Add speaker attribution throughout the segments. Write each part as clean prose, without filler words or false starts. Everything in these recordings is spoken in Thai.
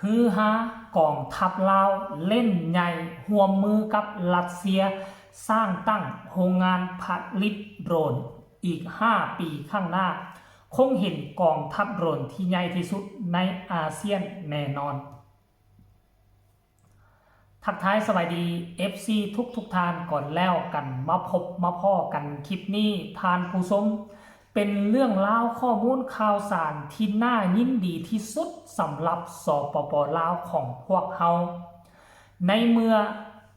Speaker 1: ฮือฮากองทัพลาวเล่นใหญ่ร่วมมือกับรัสเซียสร้างตั้งโรงงานผลิตโดรนอีก5 ปีข้างหน้าคงเห็นกองทัพโดรนที่ใหญ่ที่สุดในอาเซียนแน่นอนทักทายสวัสดี FC ทุกทานก่อนแล้วกันมาพบมาพ่อกันคลิปนี้ทานผู้ชมเป็นเรื่องราวข้อมูลข่าวสารที่น่ายินดีที่สุดสำหรับสปป.ลาวของพวกเฮาในเมื่อ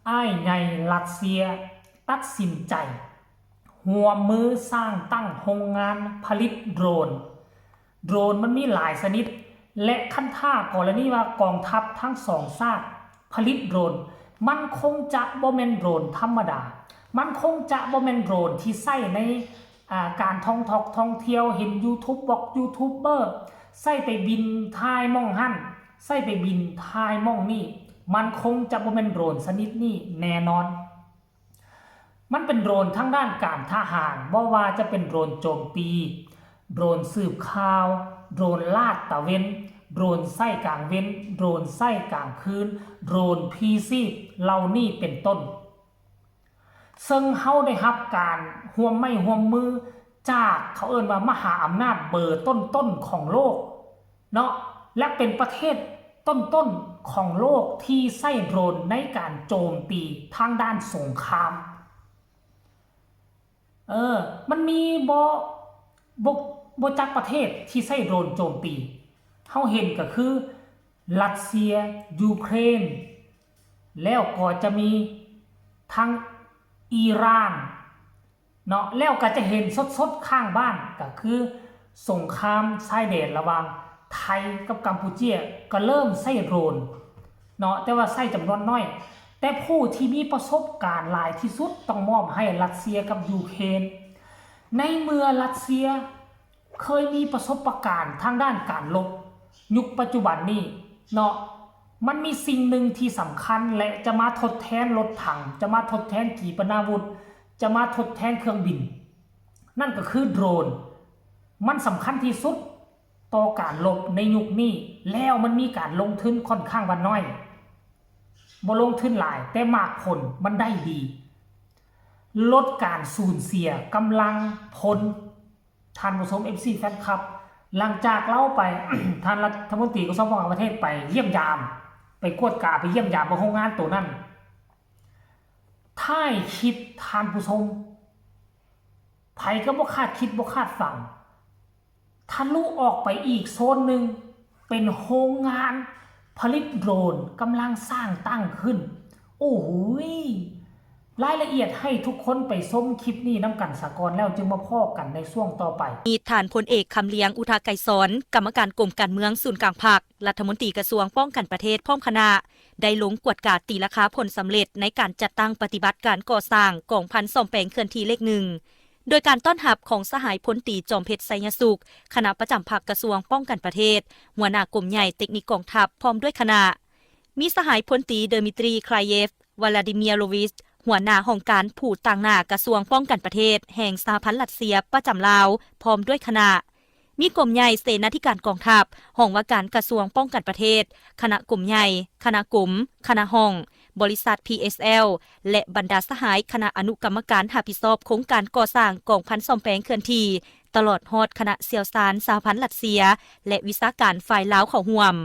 Speaker 1: อ้ายใหญ่รัสเซียตัดสินใจหัวมือสร้างตั้งโรงงานผลิตโดรนมันมีหลายชนิดและขั้นท่ากรณีว่ากองทัพทั้งสองชาติผลิตโดรนมันคงจะบ่แม่นโดรนธรรมดามันคงจะบ่แม่นโดรนที่ใช้ในการท่องเที่ยวเห็น YouTube บอกยูทูบเบอร์ใส่ไปบินทายม่องหั่นใส่ไปบินทายม่องนี่มันคงจะบ่แม่นโดรนชนิดนี้แน่นอนมันเป็นโดรนทั้งด้านการทหารบ่ว่าจะเป็นโดรนโจมตีโดรนสืบข่าวโดรนลาดตระเวนโดรนไส้กลางเว้นโดรนไส้กลางคืนโดรนพีซีเหล่านี้เป็นต้นซึ่งเฮาได้รับการร่วมมือจากเขาเอิ้นว่ามหาอำนาจเบอร์ต้นของโลกเนาะและเป็นประเทศต้นของโลกที่ใช้โดรนในการโจมตีทางด้านสงครามมันมีบ่จักประเทศที่ใช้โดรนโจมตีเฮาเห็นก็คือรัสเซียยูเครนแล้วก็จะมีทางอิหร่านเนาะแล้วก็จะเห็นสดๆข้างบ้านก็คือสงครามชายแดนระหว่างไทยกับกัมพูชาก็เริ่มใช้โดรนเนาะแต่ว่าใช้จำนวนน้อยแต่ผู้ที่มีประสบการณ์หลายที่สุดต้องมอบให้รัสเซียกับยูเครนในเมื่อรัสเซียเคยมีประสบการณ์ทางด้านการรบยุคปัจจุบันนี้เนาะมันมีสิ่งหนึ่งที่สำคัญและจะมาทดแทนรถถังจะมาทดแทนขีปนาวุธจะมาทดแทนเครื่องบินนั่นก็คือโดรนมันสำคัญที่สุดต่อการรบในยุคนี้แล้วมันมีการลงทุนค่อนข้างน้อยบ่ลงทุนหลายแต่มากผลมันได้ดีลดการสูญเสียกำลังพลท่านผู้ชม FC แฟนคลับหลังจากเล่าไป ท่านรัฐมนตรีกระทรวงการต่างประเทศไปเยี่ยมยามไปกวดกาไปเยี่ยมยามโรงงานตัวนั้นถ้าคิดท่านผู้ชมไผก็บ่คาดคิดบ่คาดฝันทะลุออกไปอีกโซนหนึ่งเป็นโรงงานผลิตโดรนกำลังสร้างตั้งขึ้นโอ้โหรายละเอียดให้ทุกคนไปชมคลิปนี้น้ำกันสะก่อนแล้วจึงมาพ้อกันในช่วงต่อไป
Speaker 2: มีฐานพลเอกคำเลียงอุทาไกรสอนกรรมการกรมการเมืองศูนย์กลางภาครัฐมนตรีกระทรวงป้องกันประเทศพร้อมคณะได้ลงกวดกาดตีราคาผลสำเร็จในการจัดตั้งปฏิบัติการก่อสร้างกองพันซ่อมแปลงเคลื่อนที่เลขหนึ่งโดยการต้อนรับของสหายพลตรีจอมเพชรไสยสุขคณะประจำภาคกระทรวงป้องกันประเทศหัวหน้ากรมใหญ่เทคนิคกองทัพพร้อมด้วยคณะมีสหายพลตรีเดมิตรีคลายเยฟวลาดิเมียโรวิชหัวหน้าห้องการผู้ต่างหน้ากระทรวงป้องกันประเทศแห่งสหพันธ์รัสเซียประจำลาวพร้อมด้วยคณะมีกรมใหญ่เสนาธิการกองทัพห้องว่าการกระทรวงป้องกันประเทศคณะกรมใหญ่คณะกรมคณะห้องบริษัท PSL และบรรดาสหายคณะอนุกรรมการรับผิดชอบโครงการก่อสร้างกองพันซ่อมแปลงเคลื่อนที่ตลอดฮอดคณะเสี่ยวซานสหพันธ์รัสเซียและวิสาการฝ่ายลาวเข้าร่วม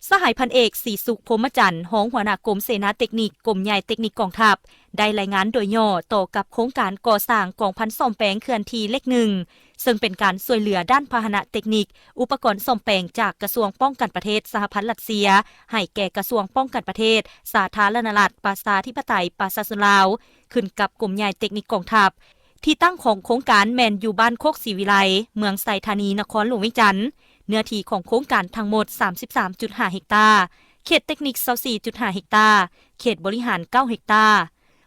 Speaker 2: สหายพันเอกศรีสุขพรหมจันทร์ห้องหัวหน้ากรมเสนาเทคนิคกรมใหญ่เทคนิคกองทัพได้รายงานโดยย่อต่อกับโครงการก่อสร้างกองพันซ่อมแปลงเคลื่อนที่เลขหนึ่งซึ่งเป็นการช่วยเหลือด้านพาหนะเทคนิคอุปกรณ์ซ่อมแปลงจากกระทรวงป้องกันประเทศสหพันธ์รัสเซียให้แก่กระทรวงป้องกันประเทศสาธารณรัฐประชาธิปไตยประชาชนลาวขึ้นกับกรมใหญ่เทคนิคกองทัพที่ตั้งของโครงการแมนอยู่บ้านโคกศรีวิไลเมืองไซธานีนครหลวงวิจันทร์เนื้อที่ของโครงการทั้งหมด 33.5 เฮกตาร์เขตเทคนิค 24.5 เฮกตาร์เขตบริหาร 9 เฮกตาร์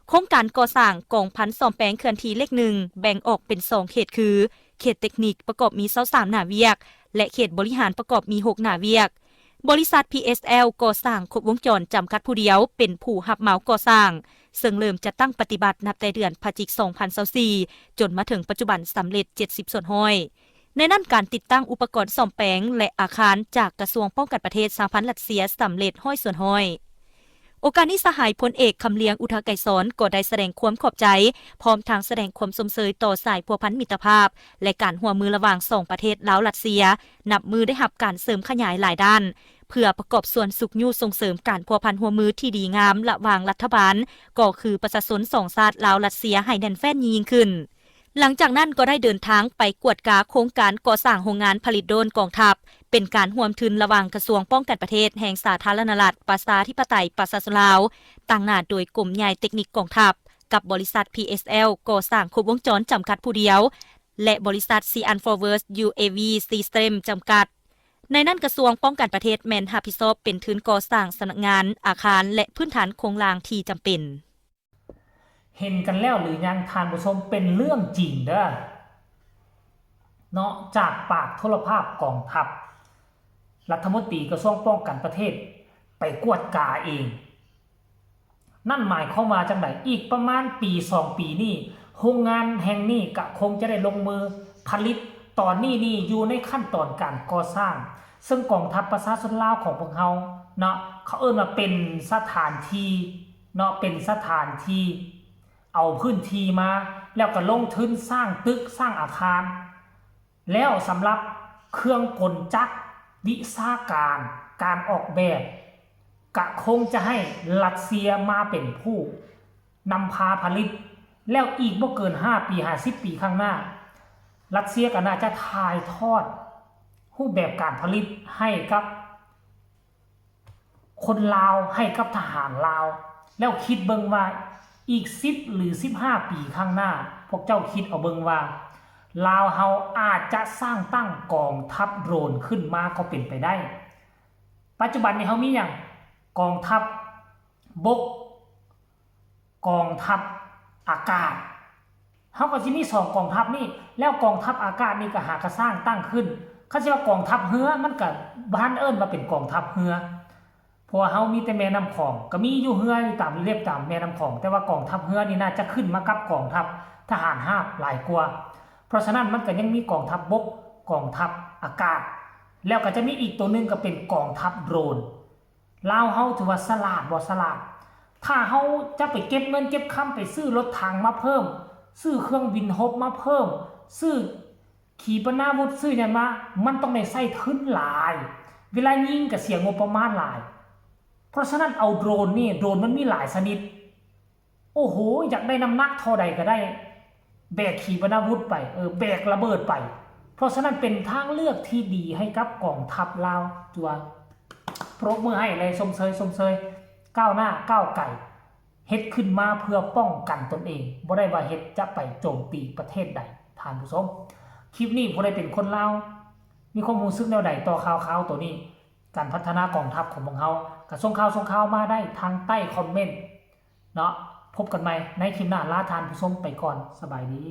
Speaker 2: โครงการก่อสร้างกองพันซ่อมแปลงเคลื่อนที่เลขหนึ่งแบ่งออกเป็น2เขตคือเขตเทคนิคประกอบมี23หน้าเวียกและเขตบริหารประกอบมี6หน้าเวียกบริษัท PSL ก่อสร้างครบวงจรจำกัดผู้เดียวเป็นผู้รับเหมาก่อสร้างซึ่งเริ่มจะตั้งปฏิบัตินับแต่เดือนพฤศจิกายน 2024จนมาถึงปัจจุบันสำเร็จ70%ส่วนห้อย ในนั้นการติดตั้งอุปกรณ์ซ่อมแปลงและอาคารจากกระทรวงป้องกันประเทศสหพันธ์รัสเซียสำเร็จห้อยส่วนห้อยโอกาสนี้สหายพลเอกคำเลียงอุทาไกรสอนก็ได้แสดงความขอบใจพร้อมทางแสดงความสมเสยต่อสายพัวพันมิตรภาพและการร่วมมือระหว่างสองประเทศลาวรัสเซียนับมือได้รับการเสริมขยายหลายด้านเพื่อประกอบส่วนสุขยู่ส่งเสริมการพัวพันหัวมือที่ดีงามระหว่างรัฐบาลก็คือประชาชนสองชาติลาวรัสเซียให้แน่นแฟ้นยิ่งขึ้นหลังจากนั้นก็ได้เดินทางไปกวดกาโครงการก่อสร้างโรงงานผลิตโดรนกองทัพเป็นการร่วมทุนระหว่างกระทรวงป้องกันประเทศแห่งสาธารณรัฐประชาธิปไตยประชาชนลาวตั้งหน้าโดยกรมใหญ่เทคนิคกองทัพกับบริษัท PSL ก่อสร้างครบวงจรจำกัดผู้เดียวและบริษัท Cian Forward UAV System จำกัดในนั้นกระทรวงป้องกันประเทศแม่นรับผิดชอบเป็นทุนก่อสร้างสำนักงานอาคารและพื้นฐานโครงสร้างที่จำเป็น
Speaker 1: เห็นกันแล้วหรือยังทานผู้ชมเป็นเรื่องจริงเด้อเนาะจากปากโทรภาพกองทัพรัฐมนตรีกระทรวงป้องกันประเทศไปกวดกาเองนั่นหมายความว่าจังไดอีกประมาณปี2ปีนี้โรงงานแห่งนี้ก็คงจะได้ลงมือผลิตตอนนี้อยู่ในขั้นตอนการก่อสร้างซึ่งกองทัพประชาชนลาวของพวกเราเนาะเขาเอิ้นว่าเป็นสถานที่เนาะเป็นสถานที่เอาพื้นที่มาแล้วก็ลงทุนสร้างตึกสร้างอาคารแล้วสำหรับเครื่องกลจักรวิชาการออกแบบก็คงจะให้รัสเซียมาเป็นผู้นำพาผลิตแล้วอีกบ่เกิน5ปี50ปีข้างหน้ารัสเซียก็น่าจะถ่ายทอดรูปแบบการผลิตให้กับคนลาวให้กับทหารลาวแล้วคิดเบิ่งว่าอีก10หรือ15ปีข้างหน้าพวกเจ้าคิดเอาเบิ่งว่าลาวเฮาอาจจะสร้างตั้งกองทัพโดรนขึ้นมาก็เป็นไปได้ปัจจุบันนี้เฮามีหยังกองทัพบกกองทัพอากาศเฮาก็สิมี2กองทัพนี่แล้วกองทัพอากาศนี่ก็หากระสร้างตั้งขึ้นเขาสิว่ากองทัพเรือมันก็บ้านเอิ้นว่าเป็นกองทัพเรือเพราะว่าเฮามีแต่แม่น้ำของก็มีอยู่เรืออยู่ตามเรียบตามแม่น้ำของแต่ว่ากองทัพเรือนี่น่าจะขึ้นมากับกองทัพทหารราบหลายกว่าเพราะฉะนั้นมันก็ยังมีกองทัพบกกองทัพอากาศแล้วก็จะมีอีกตัวนึงก็เป็นกองทัพโดรนลาวเฮาถือว่าฉลาดบ่ฉลาดถ้าเฮาจะไปเก็บเงินเก็บคำไปซื้อรถถังมาเพิ่มซื้อเครื่องบินรบมาเพิ่มซื้อขีปนาวุธซื้อหยังมามันต้องได้ใช้ทุนหลายเวลายิงก็เสียงบประมาณหลายเพราะฉะนั้นเอาโดรนนี่โดรนมันมีหลายชนิดโอ้โหอยากได้น้ำหนักเท่าใดก็ได้แบกขีปนาวุธไปแบกระเบิดไปเพราะฉะนั้นเป็นทางเลือกที่ดีให้กับกองทัพลาวตัวปรบมือให้เลยชมเชยก้าวหน้าก้าวไกลเฮ็ดขึ้นมาเพื่อป้องกันตนเองบ่ได้ว่าเฮ็ดจะไปโจมตีประเทศใดท่านผู้ชมคลิปนี้ผู้ใดเป็นคนลาวมีความรู้สึกแนวใดต่อข่าวตัวนี้การพัฒนากองทัพของพวกเราก็ส่งข่าวมาได้ทางใต้คอมเมนต์เนาะพบกันใหม่ในคลิปหน้าลาท่านผู้ชมไปก่อนสบายดี